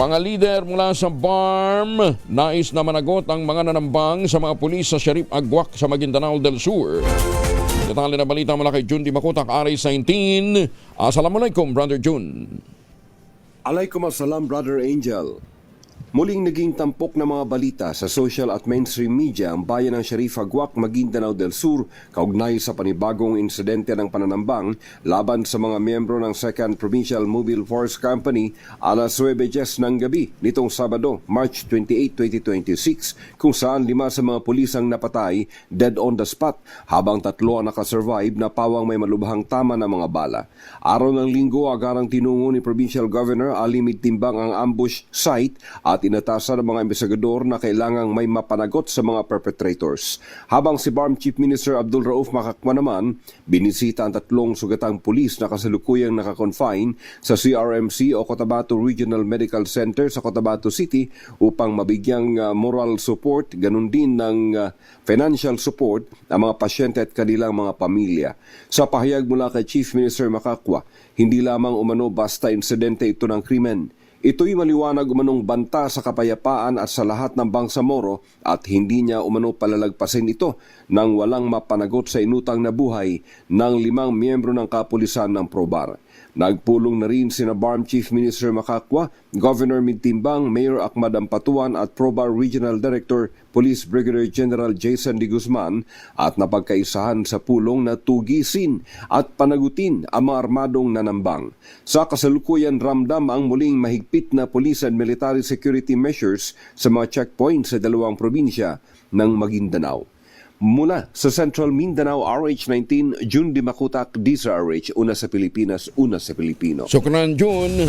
Mga lider mula sa BARM, nais na managot ang mga nanambang sa mga pulis sa Sharif Agwak sa Maguindanao del Sur. Detalye na balita mula kay Jun Di Makutak, RA19. Assalamualaikum, Brother Jun. Alaikum assalam, Brother Angel. Muling naging tampok na mga balita sa social at mainstream media ang bayan ng Sharif Agwak, Maguindanao del Sur kaugnay sa panibagong insidente ng pananambang laban sa mga miyembro ng 2nd Provincial Mobile Force Company alas 9:10 ng gabi nitong Sabado, March 28, 2026 kung saan 5 sa mga pulis ang napatay dead on the spot habang 3 ang nakasurvive na pawang may malubhang tama na mga bala. Araw ng Linggo, agarang tinungo ni Provincial Governor Ali Timbang ang ambush site at inatasan ng mga investigador na kailangang may mapanagot sa mga perpetrators. Habang si BARM Chief Minister Abdul Rauf Makakwa naman, binisita ang 3 sugatang pulis na kasalukuyang nakakonfine sa CRMC o Cotabato Regional Medical Center sa Cotabato City upang mabigyang moral support, ganun din ng financial support ang mga pasyente at kanilang mga pamilya. Sa pahayag mula kay Chief Minister Makakwa, hindi lamang umano basta insidente ito ng krimen. Ito'y maliwanag umanong banta sa kapayapaan at sa lahat ng Bangsamoro at hindi niya umano palalagpasin ito nang walang mapanagot sa inutang na buhay ng 5 miyembro ng kapulisan ng Probar. Nagpulong na rin sina BARM Chief Minister Makakwa, Governor Timbang, Mayor Ahmad Ampatuan at Probar Regional Director Police Brigadier General Jason D. Guzman at napagkaisahan sa pulong na tugisin at panagutin ang mga armadong nanambang. Sa kasalukuyan, ramdam ang muling mahigpit na police and military security measures sa mga checkpoints sa 2 probinsya ng Maguindanao. Mula sa Central Mindanao, RH19, Jun Di Makutak, DZRH, una sa Pilipinas, una sa Pilipino. Sukran, Jun.